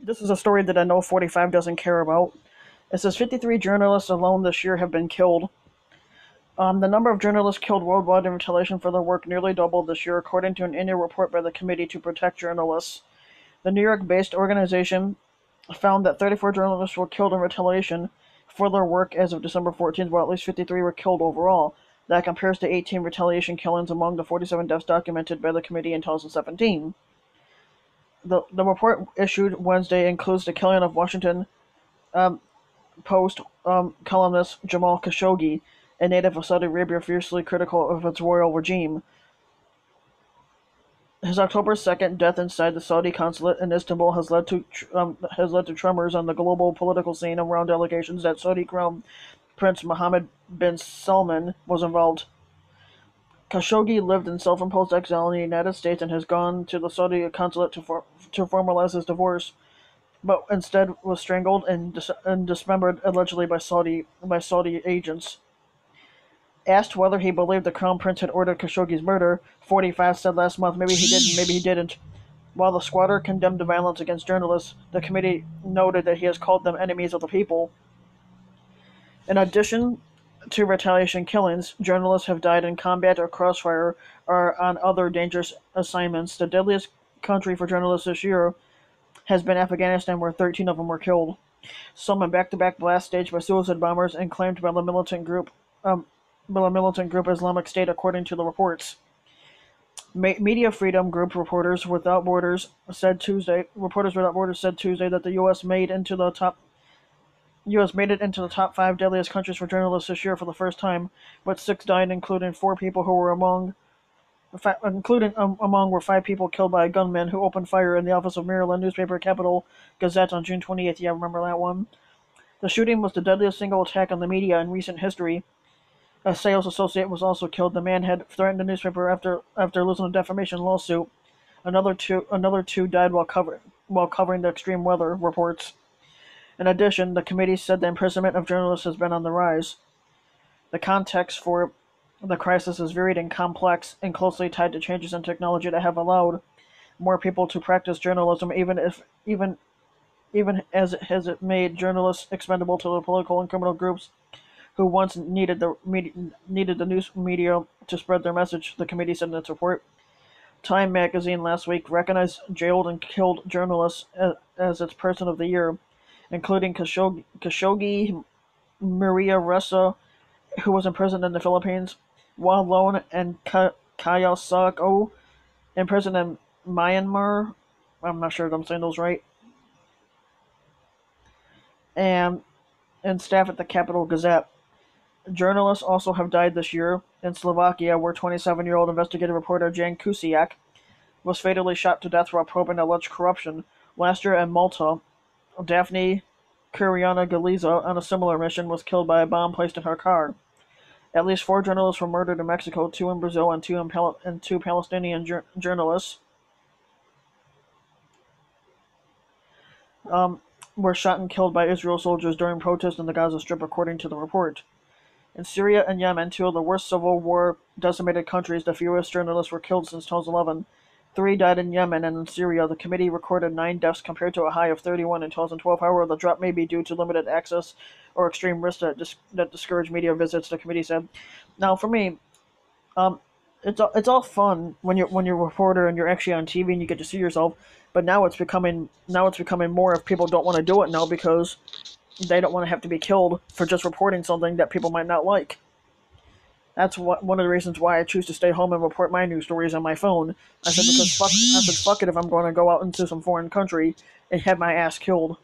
This is a story that I know 45 doesn't care about. It says 53 journalists alone this year have been killed. The number of journalists killed worldwide in retaliation for their work nearly doubled this year, according to an annual report by the Committee to Protect Journalists. The New York-based organization found that 34 journalists were killed in retaliation for their work as of December 14th, while at least 53 were killed overall. That compares to 18 retaliation killings among the 47 deaths documented by the committee in 2017. The report issued Wednesday includes the killing of Washington Post columnist Jamal Khashoggi, a native of Saudi Arabia fiercely critical of its royal regime. His October 2nd death inside the Saudi consulate in Istanbul has led to tremors on the global political scene around allegations that Saudi Crown Prince Mohammed bin Salman was involved. Khashoggi lived in self-imposed exile in the United States and has gone to the Saudi consulate to formalize his divorce, but instead was strangled and dismembered allegedly by Saudi agents. Asked whether he believed the Crown Prince had ordered Khashoggi's murder, 45 said last month maybe he did and maybe he didn't. While the squatter condemned the violence against journalists, the committee noted that he has called them enemies of the people. In addition to retaliation killings, journalists have died in combat or crossfire or on other dangerous assignments. The deadliest country for journalists this year has been Afghanistan, where 13 of them were killed. Some in back-to-back blasts staged by suicide bombers and claimed by the militant group Islamic State, according to the reports. Media Freedom Group Reporters Without Borders said Tuesday that the U.S. made it into the top 5 deadliest countries for journalists this year for the first time, but 6 died, including 4 people who were among were 5 people killed by a gunman who opened fire in the office of Maryland newspaper Capital Gazette on June 28th. Yeah, remember that one? The shooting was the deadliest single attack on the media in recent history. A sales associate was also killed. The man had threatened the newspaper after losing a defamation lawsuit. Another two died while covering the extreme weather, reports. In addition, the committee said the imprisonment of journalists has been on the rise. The context for the crisis is varied and complex and closely tied to changes in technology that have allowed more people to practice journalism, even as it has made journalists expendable to the political and criminal groups who once needed the news media to spread their message, the committee said in its report. Time magazine last week recognized jailed and killed journalists as its Person of the Year, including Khashoggi, Maria Ressa, who was imprisoned in the Philippines, Wa Lone, and Kaya Sako, imprisoned in Myanmar. I'm not sure if I'm saying those right. And staff at the Capital Gazette. Journalists also have died this year. In Slovakia, where 27-year-old investigative reporter Jan Kuciak was fatally shot to death while probing alleged corruption. Last year in Malta, Daphne Caruana Galiza, on a similar mission, was killed by a bomb placed in her car. At least 4 journalists were murdered in Mexico, 2 in Brazil, and 2 Palestinian journalists were shot and killed by Israel soldiers during protests in the Gaza Strip, according to the report. In Syria and Yemen, 2 of the worst civil war decimated countries, the fewest journalists were killed since 2011. 3 died in Yemen, and in Syria, the committee recorded 9 deaths compared to a high of 31 in 2012. However, the drop may be due to limited access or extreme risks that discourage media visits, the committee said. Now, for me, it's all fun when you're a reporter and you're actually on TV and you get to see yourself. But now it's becoming more if people don't want to do it now because they don't want to have to be killed for just reporting something that people might not like. That's one of the reasons why I choose to stay home and report my news stories on my phone. I said fuck it if I'm going to go out into some foreign country and have my ass killed.